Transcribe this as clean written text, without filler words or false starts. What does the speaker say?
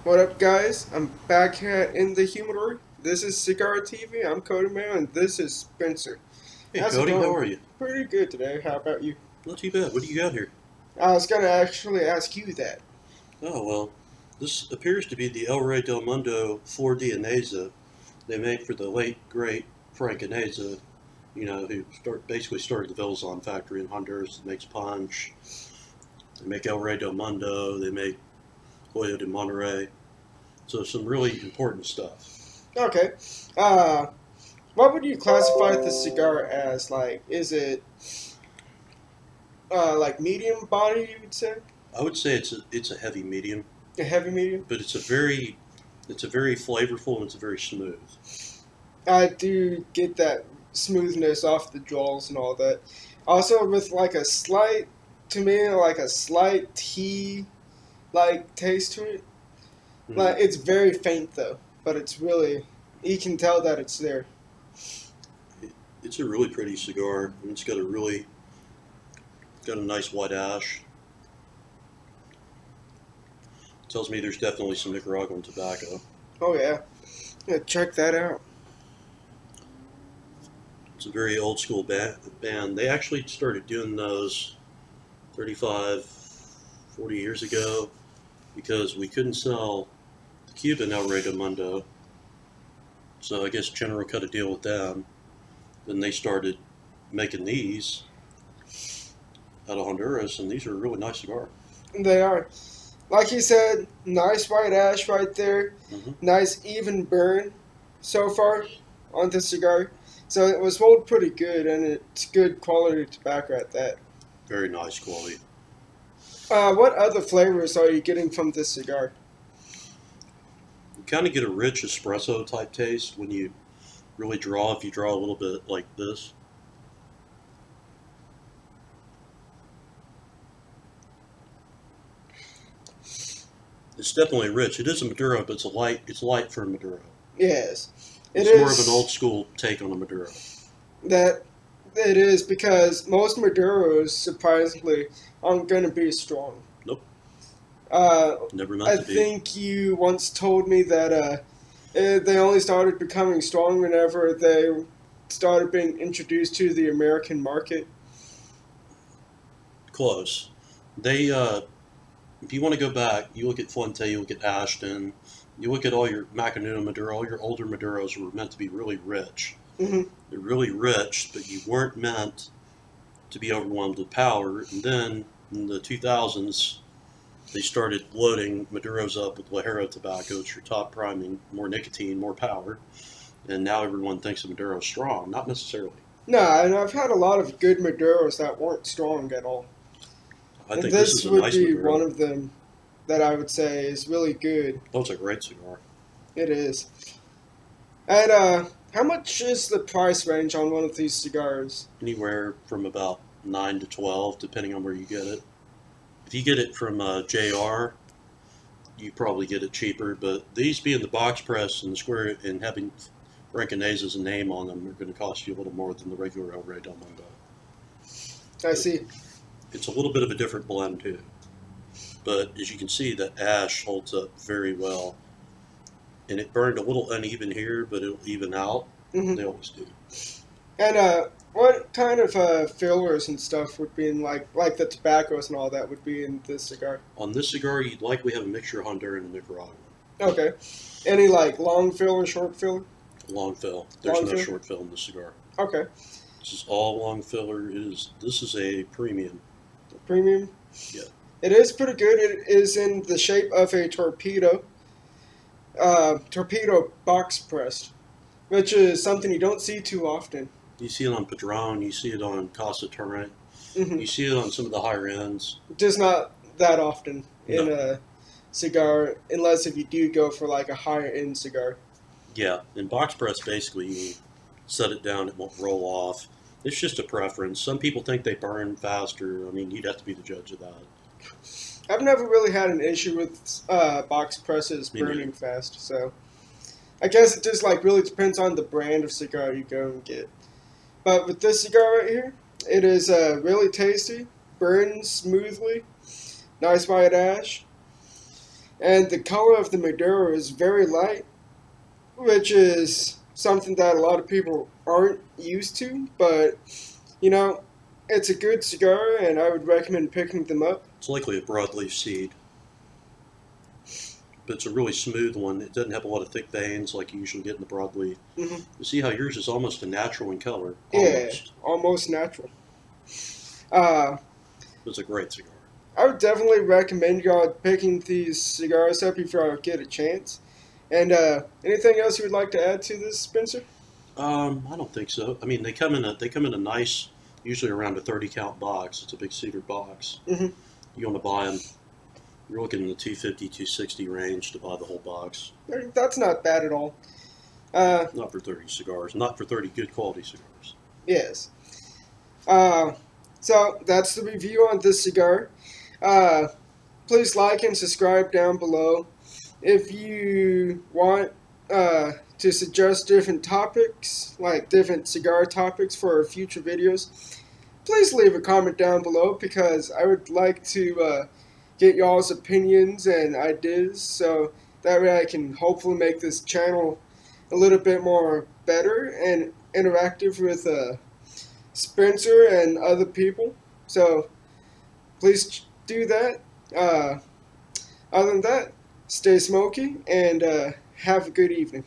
What up, guys? I'm back here in the humidor. This is Cigar TV. I'm Cody Mayo, and this is Spencer. Hey How's it Cody, how going? are you? Pretty good today. How about you? Not too bad. What do you got here? I was gonna actually ask you that. Oh, well, this appears to be the El Rey del Mundo Flor Lianeza they made for the late, great Frank Lianeza, who basically started the Velazon factory in Honduras that makes punch. They make El Rey del Mundo, they make Joya de Monterrey. So some really important stuff. Okay. What would you classify the cigar as? Like, is it like medium body? You would say I would say it's a heavy medium, a heavy medium. but it's a very flavorful and it's very smooth. I do get that smoothness off the jaws and all that. Also, with like a slight, to me, like a slight tea like taste to it. Like, it's very faint though, but it's really, you can tell that it's there. It's a really pretty cigar, and it's got a nice white ash. Tells me there's definitely some Nicaraguan tobacco. Oh yeah, check that out. It's a very old school band. They actually started doing those 35, 40 years ago because we couldn't sell the Cuban El Rey del Mundo. So I guess General cut a deal with them. Then they started making these out of Honduras, and these are a really nice cigar. They are, like you said, nice white ash right there. Nice even burn so far on this cigar. So it was rolled pretty good, and it's good quality tobacco at that. Very nice quality. What other flavors are you getting from this cigar? You kind of get a rich espresso type taste when you really draw, if you draw a little bit like this. It's definitely rich. It is a Maduro, but it's light for a Maduro. Yes. It's more of an old school take on a Maduro. That it is, because most Maduros, surprisingly, aren't going to be strong. Nope. Never meant I to be. think you once told me that they only started becoming strong whenever they started being introduced to the American market. Close. They, if you want to go back, you look at Fuente, you look at Ashton, you look at all your Macanudo Maduro, all your older Maduros were meant to be really rich. Mm-hmm. They're really rich, but you weren't meant to be overwhelmed with power. And then in the 2000s, they started loading Maduros up with Ligero tobacco, it's your top priming, more nicotine, more power. And now everyone thinks a Maduro is strong. Not necessarily. No, and I've had a lot of good Maduros that weren't strong at all. I think this is a would nice be Maduro. one of them that I would say is really good. Oh, it's a great cigar. It is. And how much is the price range on one of these cigars? Anywhere from about 9 to 12, depending on where you get it. If you get it from JR, you probably get it cheaper. But these being the box press and the square and having Frank Lianeza's name on them are going to cost you a little more than the regular El Rey del Mundo. I see. It's a little bit of a different blend too. But as you can see, that ash holds up very well. And it burned a little uneven here, but it'll even out. Mm-hmm. They always do. And what kind of fillers and stuff would be in, like the tobaccos and all that would be in this cigar? On this cigar, you'd likely have a mixture of Honduran and Nicaraguan. Okay. Any like long fill or short fill? Long fill. There's Long no fill? short fill in this cigar. Okay. This is all long filler. This is a premium. Premium? Yeah. It is pretty good. It is in the shape of a torpedo. Torpedo box pressed, which is something you don't see too often. You see it on Padron. You see it on Casa Torrent. Mm-hmm. You see it on some of the higher ends. Just not that often in No. a cigar, unless if you do go for like a higher end cigar. Yeah. In box press, basically, you set it down. It won't roll off. It's just a preference. Some people think they burn faster. I mean, you'd have to be the judge of that. I've never really had an issue with box presses Me burning neither. fast, so I guess it just like really depends on the brand of cigar you go and get. But with this cigar right here, it is really tasty, burns smoothly, nice white ash. and the color of the Maduro is very light, which is something that a lot of people aren't used to, but you know, it's a good cigar and I would recommend picking them up. It's likely a broadleaf seed, but it's a really smooth one. It doesn't have a lot of thick veins like you usually get in the broadleaf. Hmm. You see how yours is almost a natural in color? Yeah, almost natural. Uh, It's a great cigar. I would definitely recommend y'all picking these cigars up if y'all get a chance. And anything else you would like to add to this, Spencer? I don't think so. I mean, they come in a nice, usually around a 30 count box. It's a big cedar box. Hmm. You want to buy them. You're looking in the 250, 260 range to buy the whole box. That's not bad at all. Not for 30 cigars. Not for 30 good quality cigars. Yes. So that's the review on this cigar. Please like and subscribe down below. If you want to suggest different topics, like different cigar topics for future videos, please leave a comment down below because I would like to get y'all's opinions and ideas so that way I can hopefully make this channel a little bit more better and interactive with Spencer and other people. So please do that. Other than that, stay smoky and have a good evening.